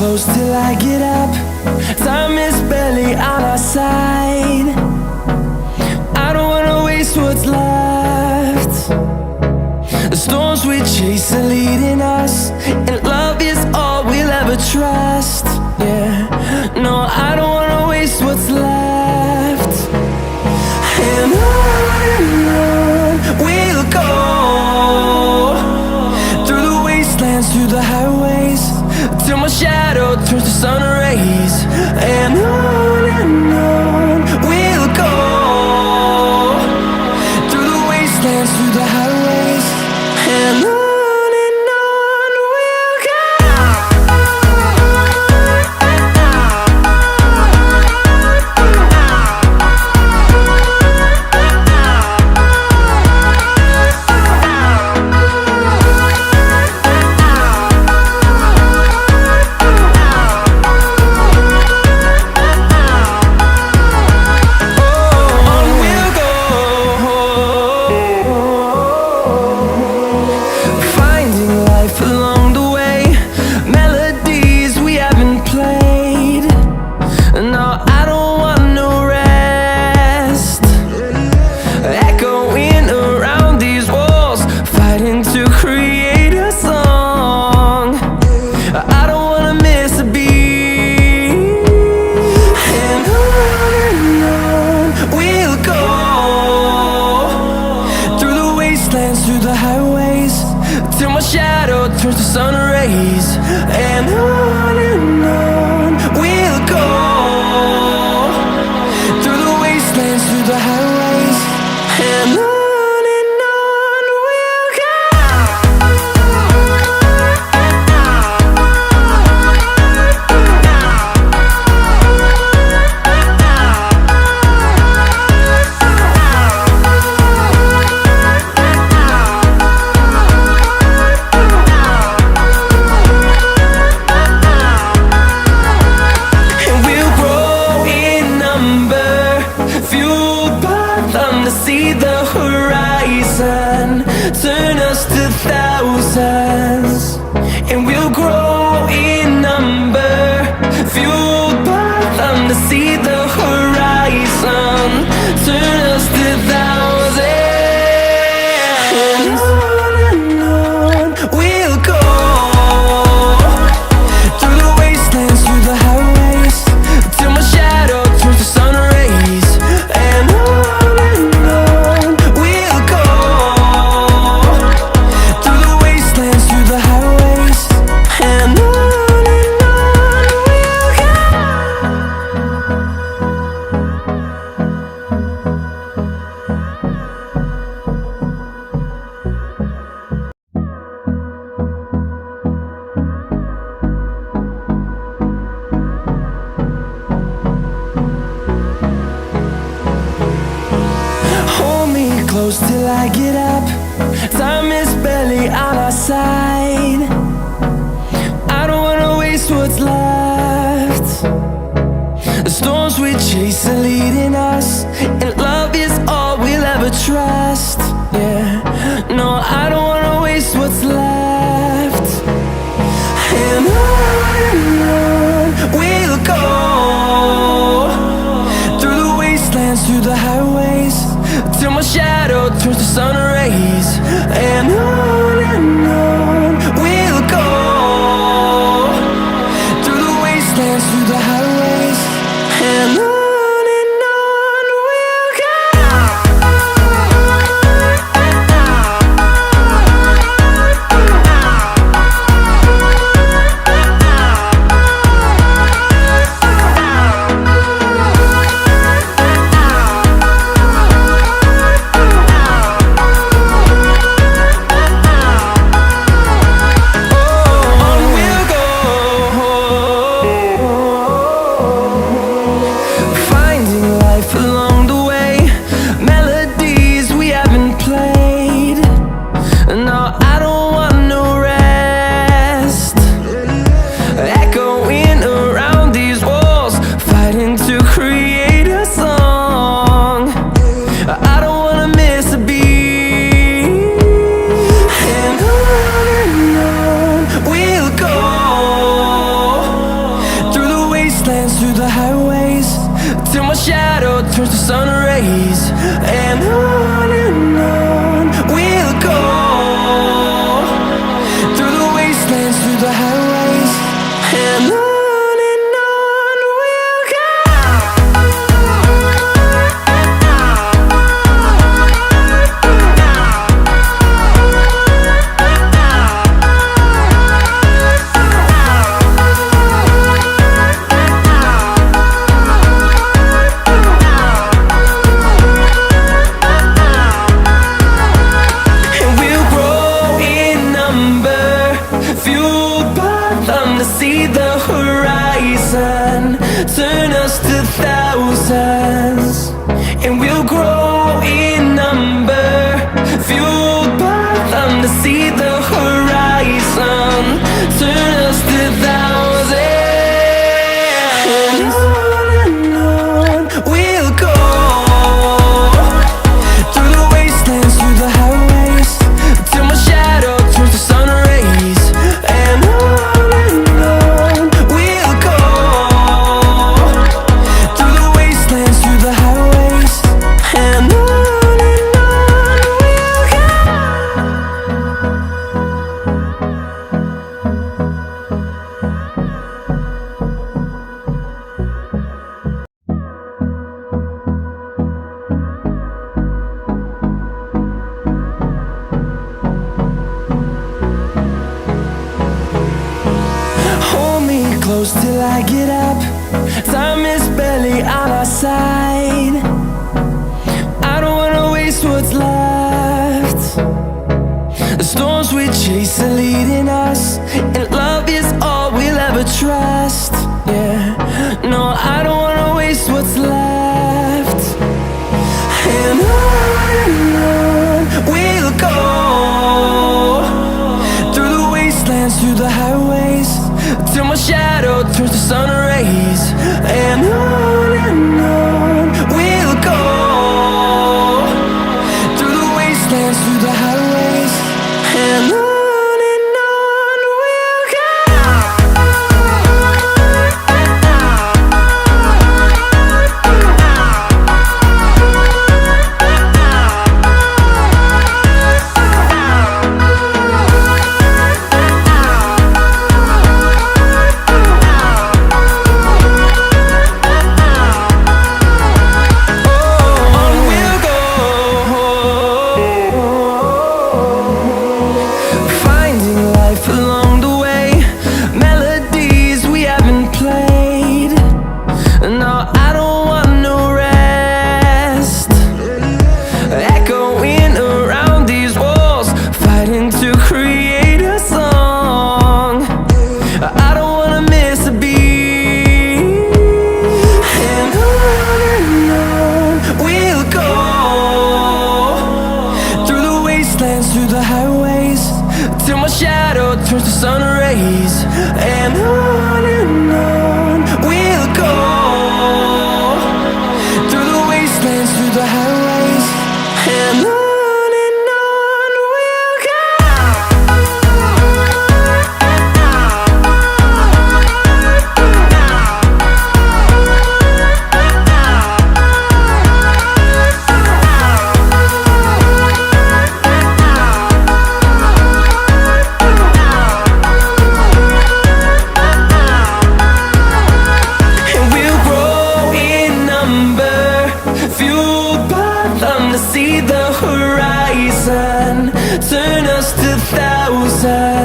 close till I get up. Time is barely on our side. I don't wanna waste what's left. The storms we chase are leading us, and love is all we'll ever trust. Yeah, no, I don't wanna waste what's left. And on we'll go, through the wastelands, through the highways, till my shadow turns to sun rays. And on we'll go, through the wastelands, through the highways, and on we'll go. Through the highways, till my shadow turns to sun rays. And on we'll go, through the wastelands, through the highways, and on we'll go. See the horizon turn us to thousands, and we'll grow in number, fueled by them. To see the horizon turn us to thousands, and on we'll go, through the wastelands, through the highways, till my shadow turns to sun rays. And close till I get up. Time is barely on our side. I don't wanna waste what's left. The storms we chase are leading us, and love is all we'll ever trust. Yeah, no, I don't wanna waste what's left. And on we'll go, through the wastelands, through the highways, till my shadow turns to sun rays. And on we'll go, through the wastelands, through the highways, and on we'll go. till my shadow turns to sun rays. And on we'll go, through the wastelands, through the highways. And on we'll go. See the horizon, turn us to thousands, and we'll grow in number, fueled by them. To see the horizon, turn us to thousands, and on we'll go, through the wastelands, through the highways, till my shadow turns to sun rays. And close till I get up. Time is barely on our side. I don't wanna waste what's left. The storms we chase are leading us, and love is all we'll ever trust. Yeah, no, I don't wanna waste what's left. And on we'll go, through the wastelands, through the highways, till my shadow turns to sun rays. And on we'll go, through the wastelands, through the highways. And on we'll go. Through the highways, till my shadow turns to sun rays. And on we'll go, through the wastelands, through the highways. And on we'll go. See the horizon, turn us to thousands.